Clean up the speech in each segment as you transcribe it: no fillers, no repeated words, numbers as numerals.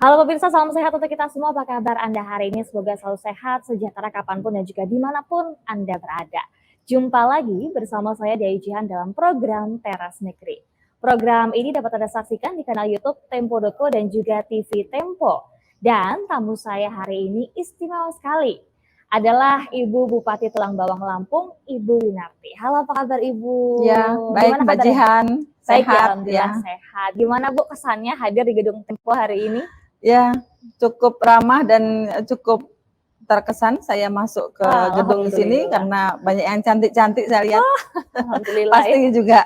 Halo pemirsa, salam sehat untuk kita semua. Apa kabar Anda hari ini? Semoga selalu sehat, sejahtera kapanpun dan juga dimanapun Anda berada. Jumpa lagi bersama saya Dai Jihan dalam program Teras Negeri. Program ini dapat Anda saksikan di kanal YouTube Tempo.co dan juga TV Tempo. Dan tamu saya hari ini istimewa sekali. Adalah Ibu Bupati Tulang Bawang Lampung, Ibu Winarti. Halo, apa kabar Ibu? Ya, baik Gimana Mbak kabarnya? Jihan, Baik ya, sehat alhamdulillah ya. sehat. Gimana Bu kesannya hadir di Gedung Tempo hari ini? Ya, cukup ramah dan cukup terkesan saya masuk ke gedung sini Alhamdulillah. karena banyak yang cantik-cantik saya lihat. Alhamdulillah ya, Pasti juga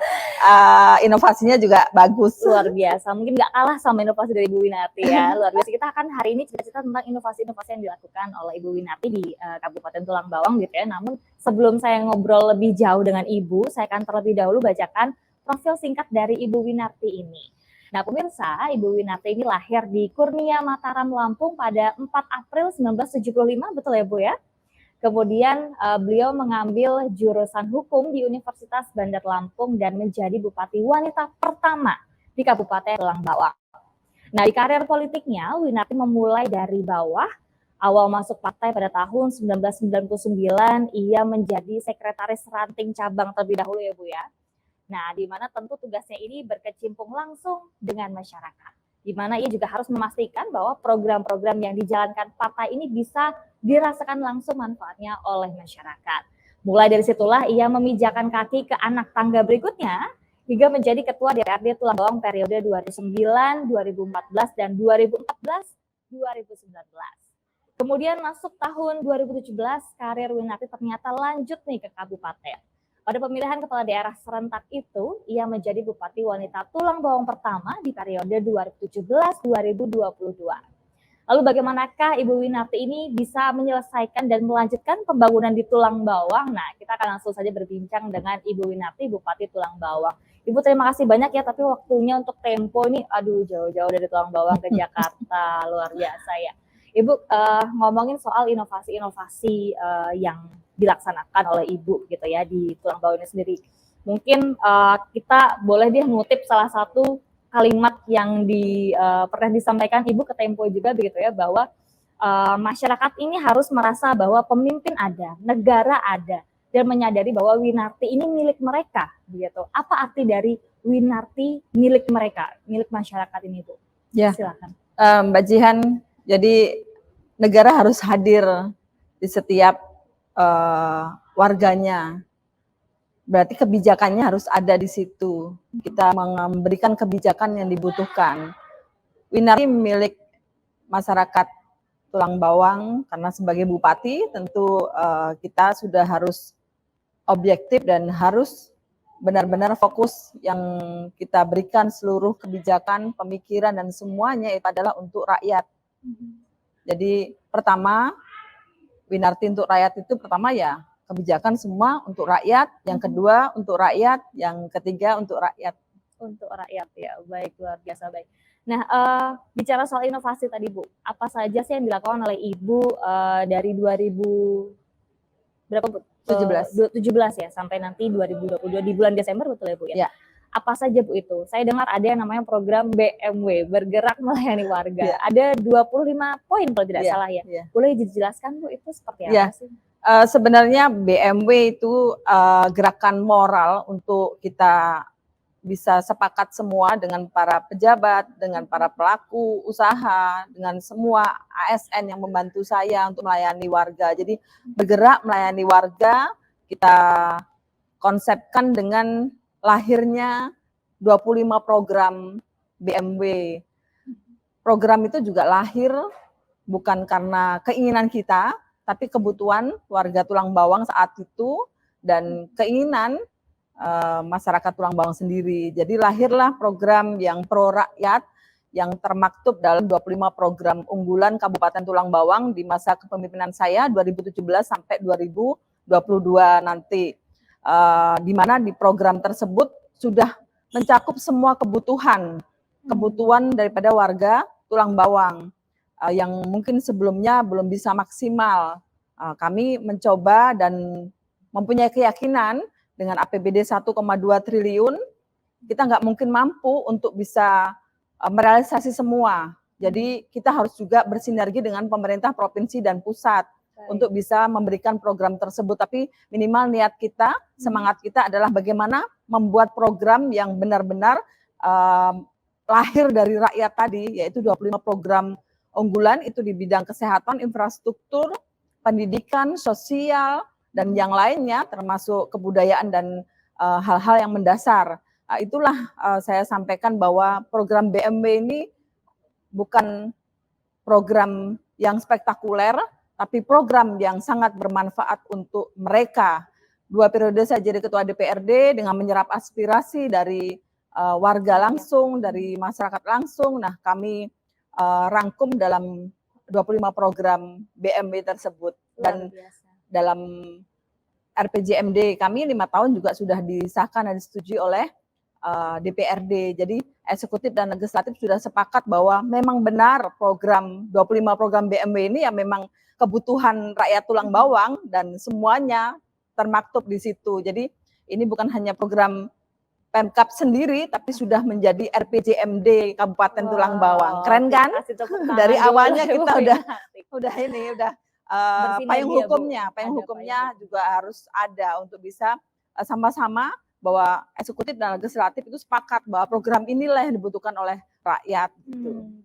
inovasinya juga bagus. luar biasa. Mungkin nggak kalah sama inovasi dari Ibu Winarti ya, luar biasa. Kita akan hari ini cerita-cerita tentang inovasi-inovasi yang dilakukan oleh Ibu Winarti di Kabupaten Tulang Bawang gitu ya. Namun sebelum saya ngobrol lebih jauh dengan Ibu, saya akan terlebih dahulu bacakan profil singkat dari Ibu Winarti ini. Nah pemirsa, Ibu Winarti ini lahir di Kurnia Mataram, Lampung pada 4 April 1975, betul ya Bu ya? Kemudian beliau mengambil jurusan hukum di Universitas Bandar Lampung dan menjadi bupati wanita pertama di Kabupaten Tulang Bawang. Nah, di karir politiknya, Winarti memulai dari bawah. Awal masuk partai pada tahun 1999, ia menjadi sekretaris ranting cabang terlebih dahulu ya Bu ya. Nah, di mana tentu tugasnya ini berkecimpung langsung dengan masyarakat. Di mana ia juga harus memastikan bahwa program-program yang dijalankan partai ini bisa dirasakan langsung manfaatnya oleh masyarakat. Mulai dari situlah ia memijakan kaki ke anak tangga berikutnya, hingga menjadi ketua DPRD Tulang Bawang periode 2009, 2014, dan 2014-2019. Kemudian masuk tahun 2017, karir Winarti ternyata lanjut nih ke kabupaten. Pada pemilihan kepala daerah serentak itu, ia menjadi Bupati Wanita Tulang Bawang pertama di periode 2017-2022. Lalu bagaimanakah Ibu Winarti ini bisa menyelesaikan dan melanjutkan pembangunan di Tulang Bawang? Nah, kita akan langsung saja berbincang dengan Ibu Winarti, Bupati Tulang Bawang. Ibu terima kasih banyak ya, tapi waktunya untuk Tempo ini, aduh jauh-jauh dari Tulang Bawang ke Jakarta, luar biasa ya. Ibu ngomongin soal inovasi-inovasi yang dilaksanakan oleh Ibu gitu ya di Tulang Bawang ini sendiri. Mungkin kita boleh dia ngutip salah satu kalimat yang pernah disampaikan Ibu ke Tempo juga begitu ya, bahwa masyarakat ini harus merasa bahwa pemimpin ada, negara ada, dan menyadari bahwa Winarti ini milik mereka begitu. Apa arti dari Winarti milik mereka, milik masyarakat ini Bu? Ya, silakan. Mbak Jihan, jadi negara harus hadir di setiap warganya. Berarti kebijakannya harus ada di situ. Kita memberikan kebijakan yang dibutuhkan. Winarti milik masyarakat Tulang Bawang karena sebagai bupati tentu kita sudah harus objektif dan harus benar-benar fokus yang kita berikan seluruh kebijakan, pemikiran dan semuanya itu adalah untuk rakyat. Jadi pertama Winarti untuk rakyat itu pertama ya kebijakan semua untuk rakyat, yang kedua untuk rakyat, yang ketiga untuk rakyat. Untuk rakyat ya, baik, luar biasa baik. Nah, bicara soal inovasi tadi Bu, apa saja sih yang dilakukan oleh Ibu dari 2017 ya sampai nanti 2022 di bulan Desember betul ya Bu ya? Ya. Apa saja Bu itu? Saya dengar ada yang namanya program BMW, bergerak melayani warga. Ya. Ada 25 poin kalau tidak Ya. salah ya. Ya. Boleh dijelaskan Bu itu seperti Ya. apa sih? Sebenarnya BMW itu gerakan moral untuk kita bisa sepakat semua dengan para pejabat, dengan para pelaku usaha, dengan semua ASN yang membantu saya untuk melayani warga. Jadi bergerak melayani warga, kita konsepkan dengan lahirnya 25 program BMW. Program itu juga lahir bukan karena keinginan kita, tapi kebutuhan warga Tulang Bawang saat itu dan keinginan masyarakat Tulang Bawang sendiri. Jadi lahirlah program yang pro rakyat yang termaktub dalam 25 program unggulan Kabupaten Tulang Bawang di masa kepemimpinan saya 2017 sampai 2022 nanti. Di mana di program tersebut sudah mencakup semua kebutuhan daripada warga Tulang Bawang yang mungkin sebelumnya belum bisa maksimal. Kami mencoba dan mempunyai keyakinan dengan APBD 1,2 triliun, kita nggak mungkin mampu untuk bisa merealisasi semua. Jadi kita harus juga bersinergi dengan pemerintah provinsi dan pusat untuk bisa memberikan program tersebut. Tapi minimal niat kita, semangat kita adalah bagaimana membuat program yang benar-benar lahir dari rakyat tadi, yaitu 25 program unggulan itu di bidang kesehatan, infrastruktur, pendidikan, sosial, dan yang lainnya termasuk kebudayaan dan hal-hal yang mendasar. Itulah saya sampaikan bahwa program BMW ini bukan program yang spektakuler, tapi program yang sangat bermanfaat untuk mereka. 2 periode saya jadi ketua DPRD dengan menyerap aspirasi dari warga langsung, dari masyarakat langsung. Nah, kami rangkum dalam 25 program BMW tersebut. Dan dalam RPJMD kami 5 tahun juga sudah disahkan dan disetujui oleh DPRD. Jadi eksekutif dan legislatif sudah sepakat bahwa memang benar program 25 program BMW ini ya memang kebutuhan rakyat tulang bawang dan semuanya termaktub di situ. Jadi ini bukan hanya program Pemkab sendiri tapi sudah menjadi RPJMD Kabupaten Tulang Bawang. Keren kan? Dari awalnya kita udah payung hukumnya juga harus ada untuk bisa sama-sama bahwa eksekutif dan legislatif itu sepakat bahwa program inilah yang dibutuhkan oleh rakyat.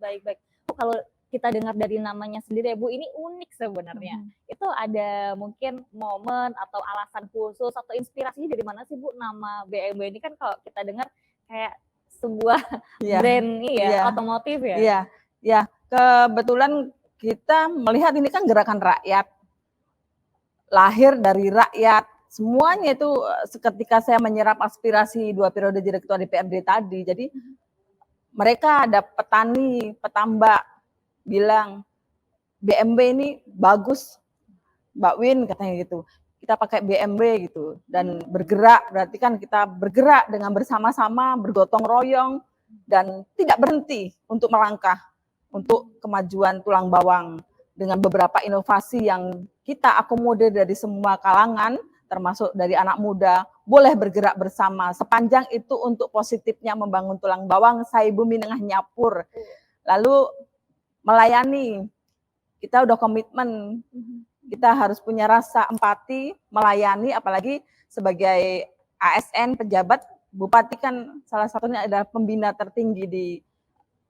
Baik-baik. Kalau kita dengar dari namanya sendiri ya Bu, ini unik sebenarnya. Itu ada mungkin momen atau alasan khusus atau inspirasinya dari mana sih Bu nama BMW ini? Kan kalau kita dengar kayak sebuah brand otomotif ya. Iya, kebetulan kita melihat ini kan gerakan rakyat, lahir dari rakyat. Semuanya itu ketika saya menyerap aspirasi 2 periode jadi ketua DPRD tadi, jadi mereka ada petani, petambak bilang BMW ini bagus, Mbak Win katanya gitu. Kita pakai BMW gitu dan bergerak, berarti kan kita bergerak dengan bersama-sama, bergotong royong dan tidak berhenti untuk melangkah untuk kemajuan tulang bawang dengan beberapa inovasi yang kita akomodir dari semua kalangan, termasuk dari anak muda, boleh bergerak bersama. Sepanjang itu untuk positifnya membangun tulang bawang, saya bumi nengah nyapur. Lalu melayani, kita udah komitmen, kita harus punya rasa empati, melayani, apalagi sebagai ASN, pejabat, Bupati kan salah satunya adalah pembina tertinggi di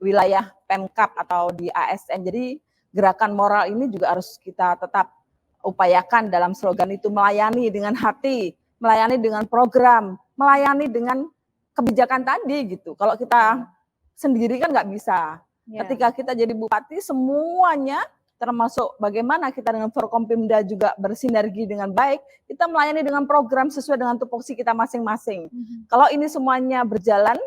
wilayah Pemkab atau di ASN. Jadi gerakan moral ini juga harus kita tetap upayakan dalam slogan itu, melayani dengan hati, melayani dengan program, melayani dengan kebijakan tadi gitu. Kalau kita sendiri kan nggak bisa. Ketika kita jadi bupati semuanya termasuk bagaimana kita dengan Forkompimda juga bersinergi dengan baik, kita melayani dengan program sesuai dengan tupoksi kita masing-masing. Kalau ini semuanya berjalan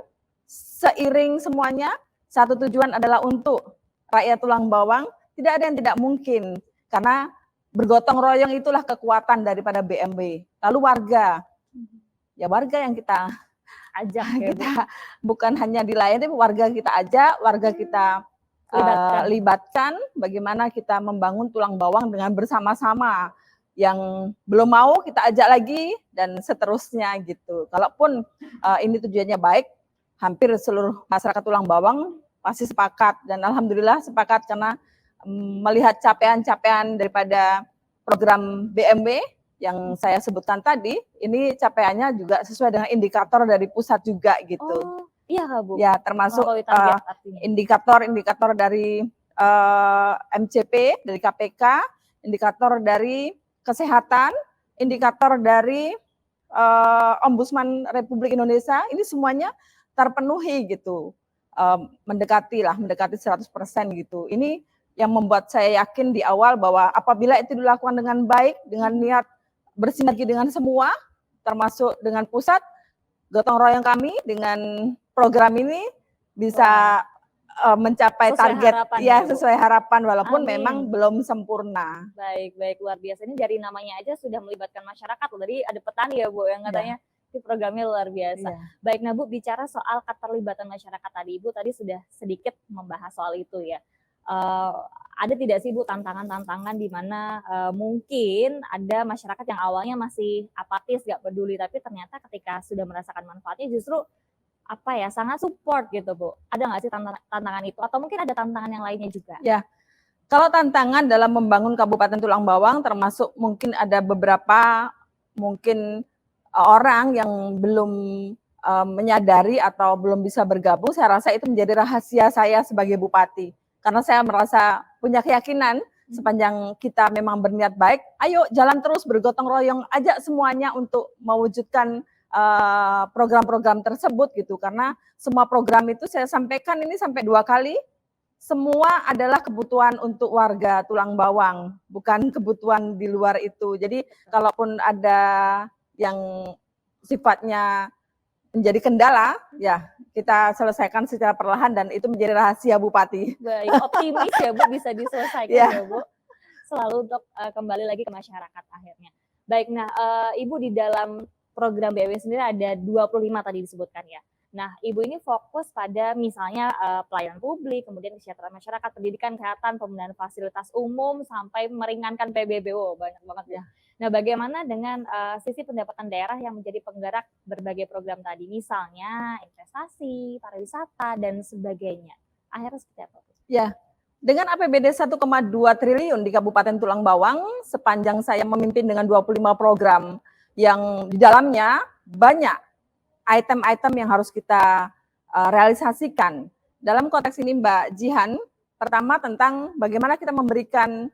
seiring semuanya, satu tujuan adalah untuk rakyat tulang bawang, tidak ada yang tidak mungkin karena bergotong royong itulah kekuatan daripada BMW. Lalu warga, ya warga yang kita ajak, kita bukan hanya dilayani, tapi warga kita ajak, warga kita libatkan, bagaimana kita membangun tulang bawang dengan bersama-sama. Yang belum mau kita ajak lagi dan seterusnya gitu. Kalaupun ini tujuannya baik, hampir seluruh masyarakat tulang bawang pasti sepakat dan alhamdulillah sepakat karena melihat capaian-capaian daripada program BMW yang saya sebutkan tadi, ini capaiannya juga sesuai dengan indikator dari pusat juga gitu. Oh, iya Kak Bu. Ya, termasuk indikator-indikator dari MCP, dari KPK, indikator dari kesehatan, indikator dari Ombudsman Republik Indonesia, ini semuanya terpenuhi gitu. Mendekati 100% gitu. Ini yang membuat saya yakin di awal bahwa apabila itu dilakukan dengan baik, dengan niat bersinergi dengan semua, termasuk dengan pusat, gotong royong kami dengan program ini bisa mencapai sesuai target harapan, ya sesuai harapan walaupun memang belum sempurna. Baik, luar biasa. Ini dari namanya aja sudah melibatkan masyarakat. Tadi ada petani ya Bu yang katanya itu programnya luar biasa. Baik, nah Bu, bicara soal keterlibatan masyarakat tadi, Ibu tadi sudah sedikit membahas soal itu ya. Ada tidak sih Bu tantangan-tantangan di mana mungkin ada masyarakat yang awalnya masih apatis, gak peduli, tapi ternyata ketika sudah merasakan manfaatnya justru apa ya, sangat support gitu Bu. Ada nggak sih tantangan itu? Atau mungkin ada tantangan yang lainnya juga? Ya, kalau tantangan dalam membangun Kabupaten Tulang Bawang termasuk mungkin ada beberapa mungkin orang yang belum menyadari atau belum bisa bergabung, saya rasa itu menjadi rahasia saya sebagai bupati. Karena saya merasa punya keyakinan sepanjang kita memang berniat baik, ayo jalan terus bergotong royong, ajak semuanya untuk mewujudkan program-program tersebut gitu. Karena semua program itu saya sampaikan ini sampai 2 kali, semua adalah kebutuhan untuk warga Tulang Bawang, bukan kebutuhan di luar itu. Jadi kalaupun ada yang sifatnya menjadi kendala, ya kita selesaikan secara perlahan dan itu menjadi rahasia bupati. Baik, optimis ya Bu bisa diselesaikan ya Bu. Selalu untuk kembali lagi ke masyarakat akhirnya. Baik, nah Ibu di dalam program BW sendiri ada 25 tadi disebutkan ya. Nah, Ibu ini fokus pada misalnya pelayanan publik, kemudian kesejahteraan masyarakat, pendidikan, kesehatan, pembenahan fasilitas umum, sampai meringankan PBBO, banyak banget ya. Nah, bagaimana dengan sisi pendapatan daerah yang menjadi penggerak berbagai program tadi, misalnya investasi, pariwisata, dan sebagainya. Akhirnya seperti apa? Ya, dengan APBD 1,2 triliun di Kabupaten Tulang Bawang, sepanjang saya memimpin dengan 25 program yang di dalamnya banyak item-item yang harus kita realisasikan. Dalam konteks ini Mbak Jihan, pertama tentang bagaimana kita memberikan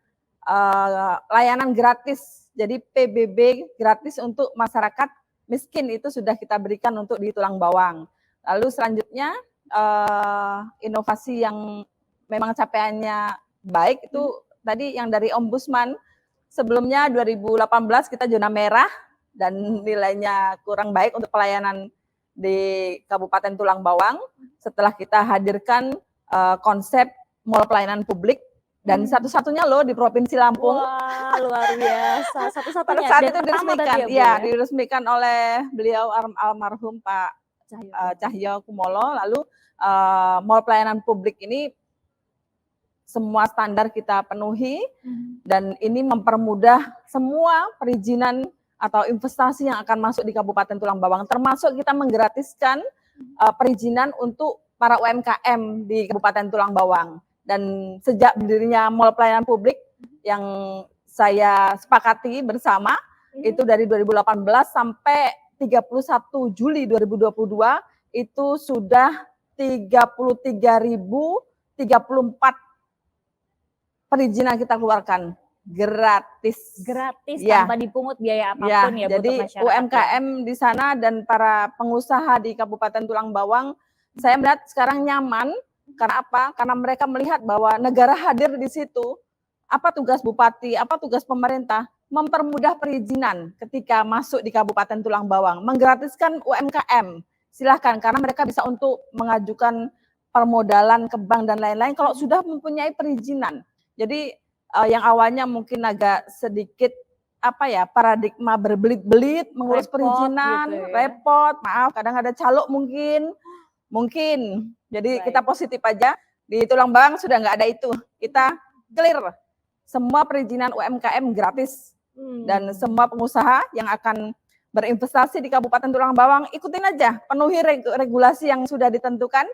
layanan gratis, jadi PBB gratis untuk masyarakat miskin itu sudah kita berikan untuk di Tulang Bawang. Lalu selanjutnya inovasi yang memang capaiannya baik itu tadi yang dari Ombudsman, sebelumnya 2018 kita zona merah dan nilainya kurang baik untuk pelayanan di Kabupaten Tulang Bawang. Setelah kita hadirkan konsep mall pelayanan publik dan satu-satunya loh di Provinsi Lampung. Wah, luar biasa. Satu-satunya. Pada saat dan itu pertama diresmikan, tadi ya, diresmikan oleh beliau almarhum Pak Cahyo Kumolo. Lalu mall pelayanan publik ini semua standar kita penuhi dan ini mempermudah semua perizinan atau investasi yang akan masuk di Kabupaten Tulang Bawang, termasuk kita menggratiskan perizinan untuk para UMKM di Kabupaten Tulang Bawang. Dan sejak berdirinya mall pelayanan publik yang saya sepakati bersama, itu dari 2018 sampai 31 Juli 2022, itu sudah 33.034 perizinan kita keluarkan. Gratis ya, tanpa dipungut biaya apapun ya, jadi untuk masyarakat. UMKM di sana dan para pengusaha di Kabupaten Tulang Bawang, saya melihat sekarang nyaman. Karena apa? Karena mereka melihat bahwa negara hadir di situ. Apa tugas bupati, apa tugas pemerintah? Mempermudah perizinan ketika masuk di Kabupaten Tulang Bawang, menggratiskan UMKM. Silahkan, karena mereka bisa untuk mengajukan permodalan ke bank dan lain-lain kalau sudah mempunyai perizinan. Jadi yang awalnya mungkin agak sedikit apa ya, paradigma berbelit-belit mengurus perizinan, gitu ya. repot, maaf kadang ada calok mungkin. Jadi kita positif aja, di Tulang Bawang sudah nggak ada itu, kita clear. Semua perizinan UMKM gratis dan semua pengusaha yang akan berinvestasi di Kabupaten Tulang Bawang ikutin aja, penuhi regulasi yang sudah ditentukan.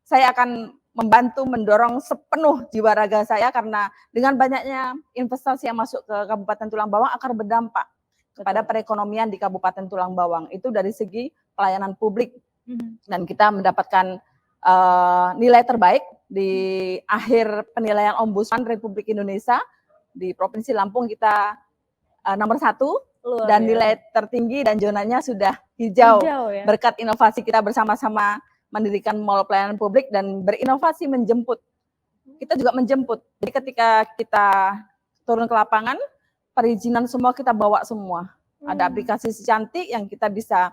Saya akan membantu mendorong sepenuh jiwa raga saya karena dengan banyaknya investasi yang masuk ke Kabupaten Tulang Bawang akan berdampak kepada perekonomian di Kabupaten Tulang Bawang. Itu dari segi pelayanan publik. Dan kita mendapatkan nilai terbaik di akhir penilaian Ombudsman Republik Indonesia. Di Provinsi Lampung kita nomor 1 dan nilai tertinggi dan zonanya sudah hijau ya? Berkat inovasi kita bersama-sama mendirikan mall pelayanan publik dan berinovasi menjemput. Kita juga menjemput. Jadi ketika kita turun ke lapangan, perizinan semua kita bawa semua. Ada aplikasi secantik yang kita bisa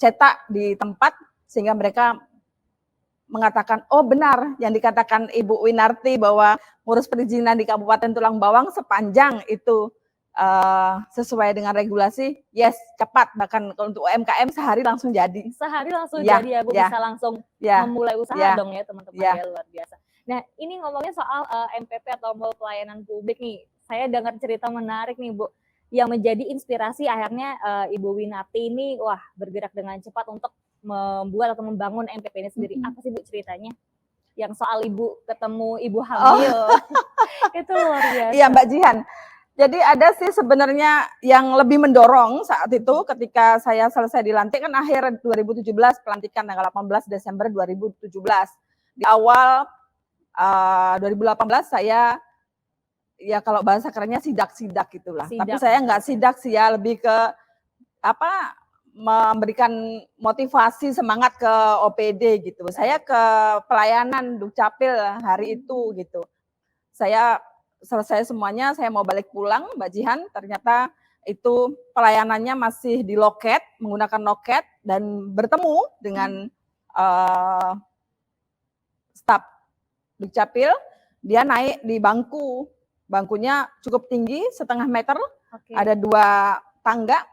cetak di tempat sehingga mereka mengatakan, oh benar yang dikatakan Ibu Winarti bahwa ngurus perizinan di Kabupaten Tulang Bawang sepanjang itu sesuai dengan regulasi, yes, cepat. Bahkan untuk UMKM sehari langsung jadi. Sehari langsung jadi ya, Bu, bisa langsung memulai usaha dong ya teman-teman, ya luar biasa. Nah, ini ngomongnya soal MPP atau mall pelayanan publik nih. Saya dengar cerita menarik nih, Bu, yang menjadi inspirasi akhirnya Ibu Winarti ini bergerak dengan cepat untuk membuat atau membangun MPP ini sendiri? Apa sih Bu ceritanya? Yang soal Ibu ketemu ibu Oh. hamil. Itu luar biasa. Iya Mbak Jihan. Jadi ada sih sebenarnya yang lebih mendorong saat itu ketika saya selesai dilantik kan akhir 2017, pelantikan tanggal 18 Desember 2017. Di awal 2018 saya ya kalau bahasa kerennya sidak-sidak gitulah. Sidak. Tapi saya nggak sidak sih ya, lebih ke apa memberikan motivasi semangat ke OPD gitu. Saya ke pelayanan Dukcapil hari itu gitu. Saya selesai semuanya, saya mau balik pulang, Mbak Jihan, ternyata itu pelayanannya masih di loket, menggunakan loket dan bertemu dengan staf Dukcapil. Dia naik di bangkunya cukup tinggi, 1,5 meter, ada 2 tangga.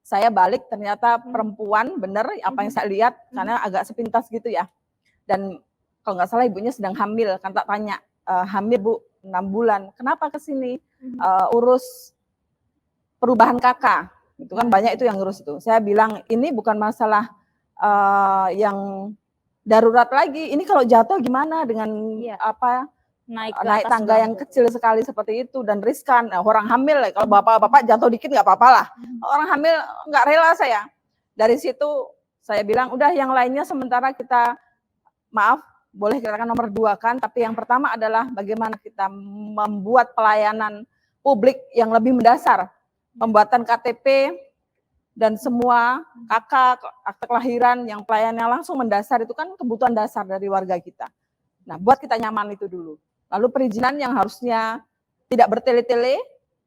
Saya balik, ternyata perempuan, bener apa yang saya lihat, karena agak sepintas gitu ya. Dan kalau nggak salah ibunya sedang hamil, kan tak tanya, hamil Bu, 6 bulan, kenapa ke sini? Urus perubahan kakak, itu kan banyak itu yang ngurus itu. Saya bilang ini bukan masalah yang darurat lagi, ini kalau jatuh gimana dengan naik tangga yang kecil sekali seperti itu dan riskan. Nah, orang hamil, kalau bapak-bapak jatuh dikit nggak apa-apa lah. Orang hamil nggak rela saya. Dari situ saya bilang udah yang lainnya sementara kita maaf, boleh katakan nomor 2 kan, tapi yang pertama adalah bagaimana kita membuat pelayanan publik yang lebih mendasar. Pembuatan KTP dan semua kakak, akte kelahiran yang pelayanannya langsung mendasar itu kan kebutuhan dasar dari warga kita. Nah, buat kita nyaman itu dulu. Lalu perizinan yang harusnya tidak bertele-tele,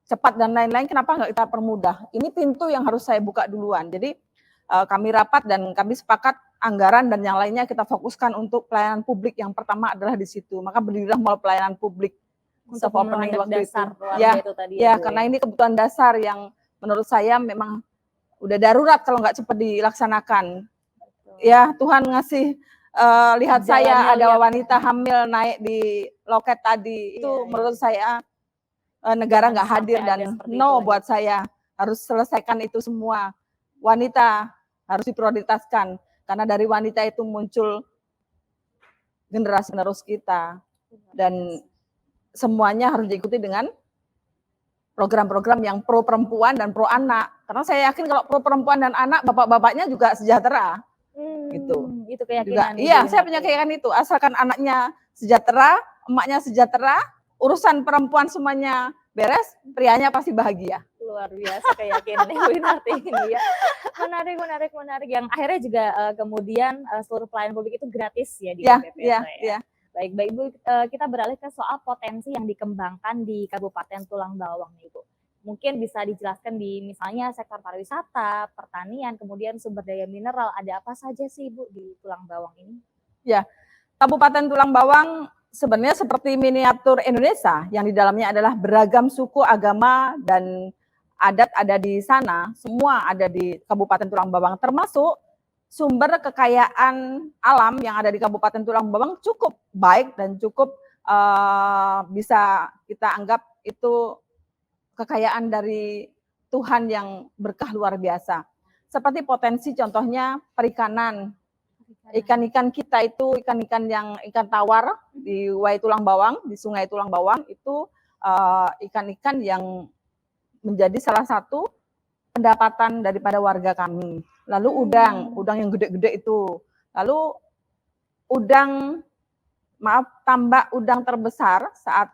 cepat dan lain-lain, kenapa nggak kita permudah? Ini pintu yang harus saya buka duluan. Jadi kami rapat dan kami sepakat anggaran dan yang lainnya kita fokuskan untuk pelayanan publik. Yang pertama adalah di situ. Maka berdirilah Mall Pelayanan Publik untuk opening waktu dasar itu. Itu tadi ya, karena ini kebutuhan dasar yang menurut saya memang udah darurat kalau nggak cepat dilaksanakan. Betul. Ya Tuhan ngasih lihat saya ada wanita hamil naik di loket tadi. Itu menurut saya negara nggak hadir dan buat saya harus selesaikan itu semua. Wanita harus diprioritaskan karena dari wanita itu muncul generasi penerus kita dan semuanya harus diikuti dengan program-program yang pro perempuan dan pro anak. Karena saya yakin kalau pro perempuan dan anak, bapak-bapaknya juga sejahtera. Gitu. Itu keyakinan. Iya, saya punya keyakinan itu. Asalkan anaknya sejahtera, emaknya sejahtera, urusan perempuan semuanya beres, prianya pasti bahagia. Luar biasa keyakinan Ibu Winarti ini ya. Menarik. Yang akhirnya juga kemudian seluruh pelayanan publik itu gratis ya di MPP. Iya. Baik Bu, kita beralih ke soal potensi yang dikembangkan di Kabupaten Tulang Bawang nih Bu. Mungkin bisa dijelaskan di misalnya sektor pariwisata, pertanian, kemudian sumber daya mineral, ada apa saja sih Bu di Tulang Bawang ini? Ya, Kabupaten Tulang Bawang sebenarnya seperti miniatur Indonesia yang di dalamnya adalah beragam suku, agama, dan adat ada di sana, semua ada di Kabupaten Tulang Bawang, termasuk sumber kekayaan alam yang ada di Kabupaten Tulang Bawang cukup baik dan cukup bisa kita anggap itu kekayaan dari Tuhan yang berkah luar biasa. Seperti potensi contohnya perikanan. Ikan-ikan kita itu ikan-ikan yang ikan tawar di Wai Tulang Bawang, di Sungai Tulang Bawang itu ikan-ikan yang menjadi salah satu pendapatan daripada warga kami. Lalu udang yang gede-gede itu. Lalu tambak udang terbesar saat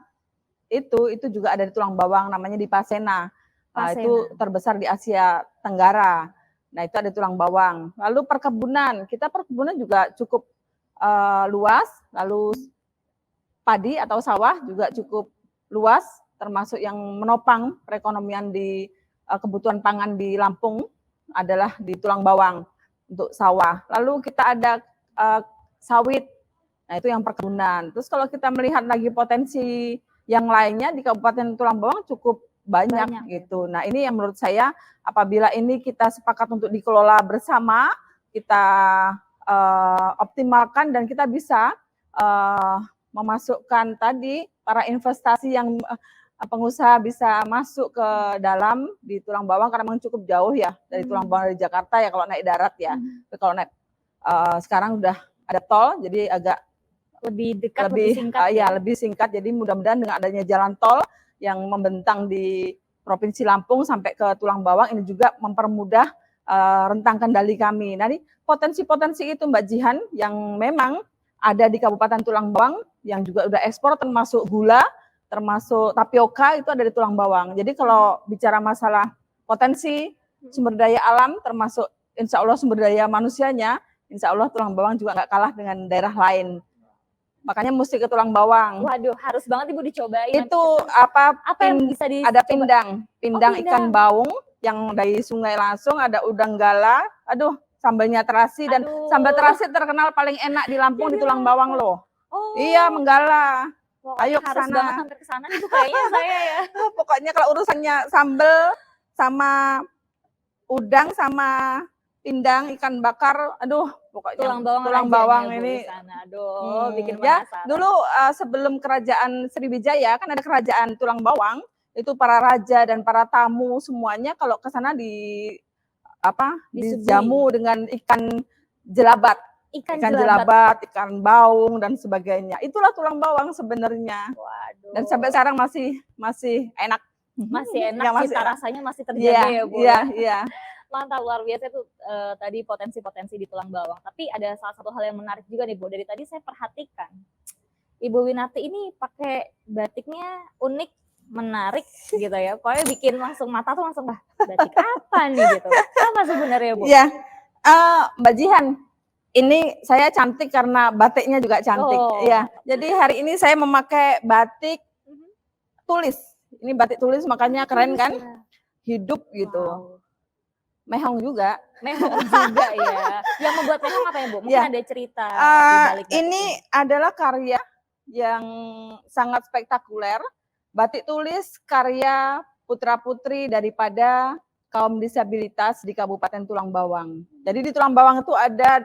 itu juga ada di Tulang Bawang, namanya di Pasena. Itu terbesar di Asia Tenggara. Nah, itu ada Tulang Bawang. Lalu perkebunan juga cukup luas. Lalu padi atau sawah juga cukup luas, termasuk yang menopang perekonomian di kebutuhan pangan di Lampung adalah di Tulang Bawang untuk sawah. Lalu kita ada sawit, nah itu yang perkebunan. Terus kalau kita melihat lagi potensi yang lainnya di Kabupaten Tulang Bawang cukup banyak gitu. Nah ini yang menurut saya apabila ini kita sepakat untuk dikelola bersama, kita optimalkan dan kita bisa memasukkan tadi para investasi yang pengusaha bisa masuk ke dalam di Tulang Bawang karena memang cukup jauh ya dari Tulang Bawang dari Jakarta ya kalau naik darat ya. Kalau naik sekarang udah ada tol, jadi agak lebih dekat, lebih singkat. Lebih singkat. Jadi mudah-mudahan dengan adanya jalan tol yang membentang di Provinsi Lampung sampai ke Tulang Bawang ini juga mempermudah rentang kendali kami. Nah, ini potensi-potensi itu Mbak Jihan yang memang ada di Kabupaten Tulang Bawang yang juga udah ekspor, termasuk gula, termasuk tapioka itu ada di Tulang Bawang. Jadi kalau bicara masalah potensi sumber daya alam, termasuk insya Allah sumber daya manusianya, insya Allah Tulang Bawang juga nggak kalah dengan daerah lain. Makanya mesti ke Tulang Bawang. Waduh, harus banget Ibu dicobain. Itu apa yang bisa ada pindang ikan baung yang dari sungai langsung, ada udang gala. Aduh, sambalnya terasi, dan sambal terasi terkenal paling enak di Lampung di Tulang Bawang loh. Iya, Menggala. Ayo ke sana. Harus banget ke sana itu kayaknya saya ya. Pokoknya kalau urusannya sambal sama udang sama pindang ikan bakar, aduh pokoknya tulang bawang ini bikin penasaran. Ya, dulu sebelum kerajaan Sriwijaya kan ada kerajaan Tulang Bawang, itu para raja dan para tamu semuanya kalau ke sana dijamu dengan ikan jelabat. Ikan jelabat, ikan baung dan sebagainya. Itulah Tulang Bawang sebenarnya. Waduh. Dan sampai sekarang masih enak. Masih enak, cita rasanya masih terjaga ya Bu. Iya. Mantap, luar biasa itu tadi potensi-potensi di Tulang Bawang. Tapi ada salah satu hal yang menarik juga nih Bu. Dari tadi saya perhatikan Ibu Winarti ini pakai batiknya unik, menarik gitu ya. Pokoknya bikin langsung mata tuh langsung batik apa nih gitu. Apa sebenarnya Bu? Iya, Mbak Jihan, ini saya cantik karena batiknya juga cantik. Iya. Jadi hari ini saya memakai batik tulis. Ini batik tulis makanya keren kan? Hidup gitu. Wow. Mehong juga ya. Yang membuat mehong apa ya Bu? Mungkin ada cerita di balik ini adalah karya yang sangat spektakuler. Batik tulis karya putra-putri daripada kaum disabilitas di Kabupaten Tulang Bawang. Jadi di Tulang Bawang itu ada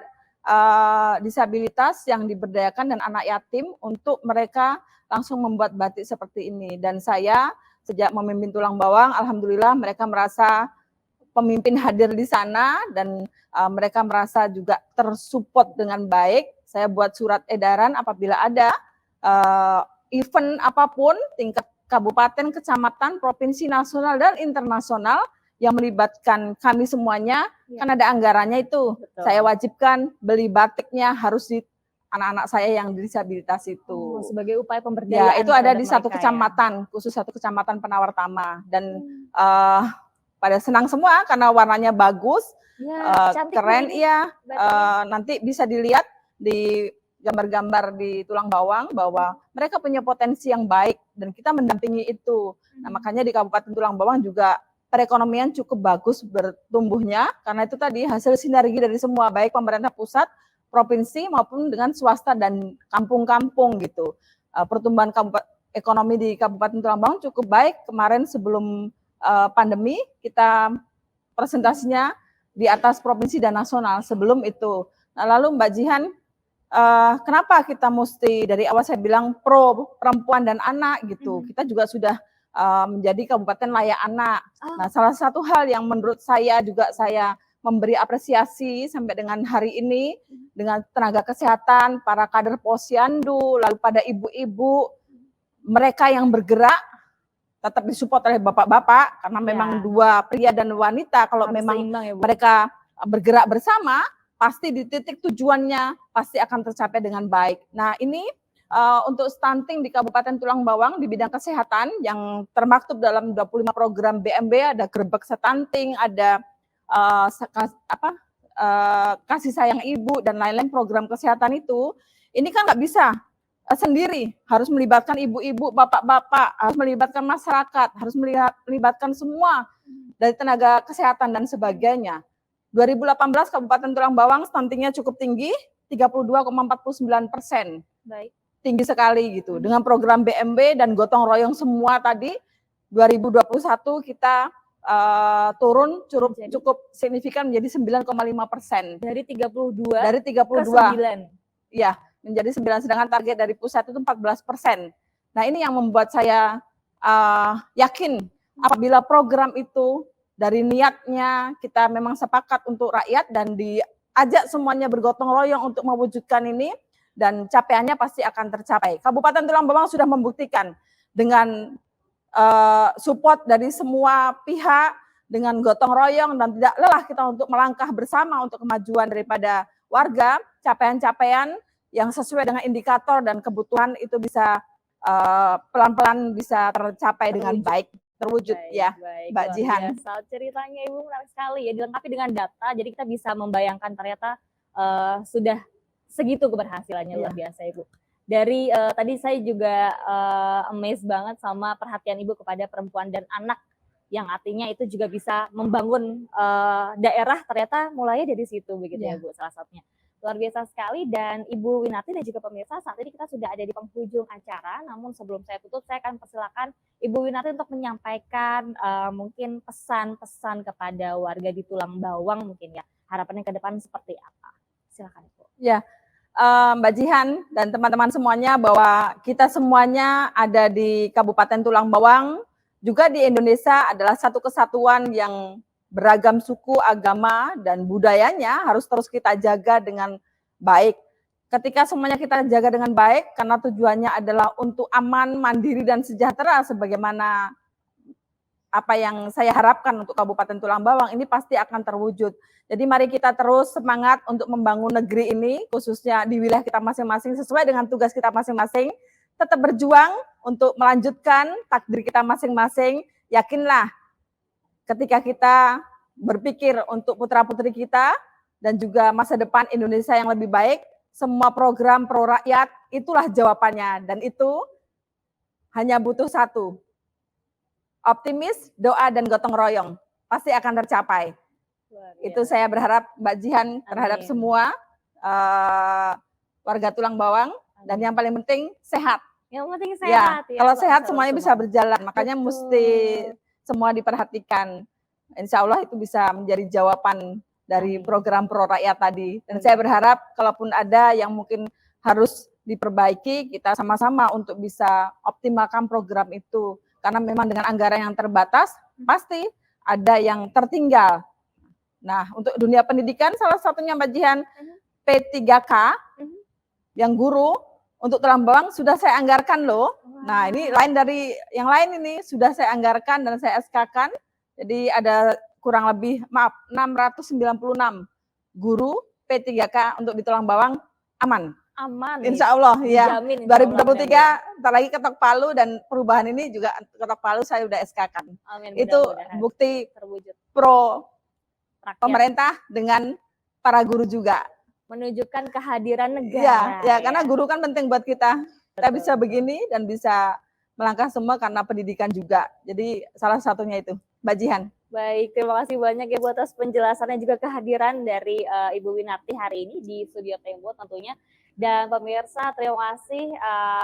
disabilitas yang diberdayakan dan anak yatim untuk mereka langsung membuat batik seperti ini. Dan saya sejak memimpin Tulang Bawang, alhamdulillah mereka merasa pemimpin hadir di sana dan mereka merasa juga tersupport dengan baik. Saya buat surat edaran apabila ada event apapun tingkat kabupaten, kecamatan, provinsi, nasional dan internasional yang melibatkan kami semuanya, kan ada anggarannya itu. Betul. Saya wajibkan beli batiknya harus di anak-anak saya yang disabilitas itu. Sebagai upaya pemberdayaan. Ya, itu ada di satu kecamatan, khusus satu kecamatan Penawartama. Dan pada senang semua karena warnanya bagus, keren, nanti bisa dilihat di gambar-gambar di Tulang Bawang bahwa mereka punya potensi yang baik dan kita mendampingi itu. Nah, makanya di Kabupaten Tulang Bawang juga perekonomian cukup bagus bertumbuhnya karena itu tadi hasil sinergi dari semua, baik pemerintah pusat, provinsi maupun dengan swasta dan kampung-kampung gitu. Pertumbuhan ekonomi di Kabupaten Tulang Bawang cukup baik. Kemarin sebelum pandemi kita presentasinya di atas provinsi dan nasional sebelum itu. Nah, lalu Mbak Jihan, kenapa kita mesti dari awal saya bilang pro perempuan dan anak gitu. Kita juga sudah menjadi kabupaten layak anak. Nah, salah satu hal yang menurut saya juga saya memberi apresiasi sampai dengan hari ini dengan tenaga kesehatan, para kader Posyandu, lalu pada ibu-ibu, mereka yang bergerak tetap disupport oleh bapak-bapak karena memang dua pria dan wanita kalau harus memang mereka bergerak bersama pasti di titik tujuannya pasti akan tercapai dengan baik. Nah, ini untuk stunting di Kabupaten Tulang Bawang di bidang kesehatan yang termaktub dalam 25 program BMB, ada gerbek stunting, ada kasih sayang ibu dan lain-lain program kesehatan itu. Ini kan nggak bisa sendiri, harus melibatkan ibu-ibu, bapak-bapak, harus melibatkan masyarakat, harus melibatkan semua dari tenaga kesehatan dan sebagainya. 2018 Kabupaten Tulang Bawang stuntingnya cukup tinggi, 32,49%. Baik. Tinggi sekali gitu. Dengan program BMB dan gotong royong semua tadi, 2021 kita turun cukup signifikan menjadi 9,5%. Dari 32 ke 9. Ya, menjadi 9, sedangkan target dari pusat itu 14%. Nah, ini yang membuat saya yakin apabila program itu dari niatnya kita memang sepakat untuk rakyat dan ajak semuanya bergotong royong untuk mewujudkan ini dan capaiannya pasti akan tercapai. Kabupaten Tulang Bawang sudah membuktikan dengan support dari semua pihak, dengan gotong royong dan tidak lelah kita untuk melangkah bersama untuk kemajuan daripada warga, capaian-capaian yang sesuai dengan indikator dan kebutuhan itu bisa pelan-pelan bisa tercapai dengan baik, terwujud ya, Mbak luar Jihan. biasa. Ceritanya Ibu menarik sekali ya, dilengkapi dengan data, jadi kita bisa membayangkan ternyata sudah segitu keberhasilannya, luar biasa Ibu. Dari tadi saya juga amazed banget sama perhatian Ibu kepada perempuan dan anak, yang artinya itu juga bisa membangun daerah, ternyata mulainya dari situ begitu ya Bu, salah satunya. Luar biasa sekali. Dan Ibu Winarti dan juga pemirsa, saat ini kita sudah ada di penghujung acara, namun sebelum saya tutup saya akan persilakan Ibu Winarti untuk menyampaikan mungkin pesan-pesan kepada warga di Tulang Bawang mungkin ya, harapannya ke depan seperti apa. Silakan Ibu. Ya, Mbak Jihan dan teman-teman semuanya, bahwa kita semuanya ada di Kabupaten Tulang Bawang, juga di Indonesia adalah satu kesatuan yang beragam suku, agama, dan budayanya harus terus kita jaga dengan baik. Ketika semuanya kita jaga dengan baik, karena tujuannya adalah untuk aman, mandiri, dan sejahtera, sebagaimana apa yang saya harapkan untuk Kabupaten Tulang Bawang, ini pasti akan terwujud. Jadi mari kita terus semangat untuk membangun negeri ini, khususnya di wilayah kita masing-masing, sesuai dengan tugas kita masing-masing, tetap berjuang untuk melanjutkan takdir kita masing-masing. Yakinlah, ketika kita berpikir untuk putra-putri kita dan juga masa depan Indonesia yang lebih baik, semua program pro rakyat itulah jawabannya, dan itu hanya butuh satu: optimis, doa, dan gotong royong, pasti akan tercapai. Itu saya berharap Mbak Jihan terhadap semua warga Tulang Bawang. Dan yang paling penting sehat. Yang penting sehat ya. Kalau sehat semuanya bisa berjalan, makanya mesti semua diperhatikan. Insya Allah itu bisa menjadi jawaban dari program pro rakyat tadi. Dan saya berharap kalaupun ada yang mungkin harus diperbaiki, kita sama-sama untuk bisa optimalkan program itu. Karena memang dengan anggaran yang terbatas, pasti ada yang tertinggal. Nah, untuk dunia pendidikan salah satunya Mbak Jihan, P3K, yang guru, untuk Tulang Bawang sudah saya anggarkan loh. Nah, ini lain dari yang lain, ini sudah saya anggarkan dan saya SK-kan. Jadi ada kurang lebih, 696 guru P3K untuk di Tulang Bawang aman. Aman. Insya Allah ya. Dijamin, 2023 entar lagi ketok palu, dan perubahan ini juga ketok palu saya udah SK-kan. Amin, itu bukti terwujud pro rakyat, pemerintah dengan para guru juga. Menunjukkan kehadiran negara. Ya, karena guru kan penting buat kita. Kita bisa begini dan bisa melangkah semua karena pendidikan juga. Jadi salah satunya itu, Mbak Jihan. Baik, terima kasih banyak ya Bu atas penjelasannya juga kehadiran dari Ibu Winarti hari ini di Studio Tempo tentunya. Dan pemirsa, terima kasih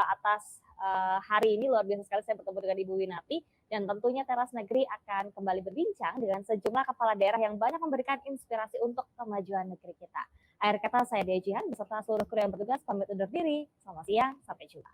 atas hari ini, luar biasa sekali saya bertemu dengan Ibu Winarti. Dan tentunya Teras Negeri akan kembali berbincang dengan sejumlah kepala daerah yang banyak memberikan inspirasi untuk kemajuan negeri kita. Akhir kata, saya Dea Jihan beserta seluruh kru yang bertugas pamit undur diri. Selamat siang, sampai jumpa.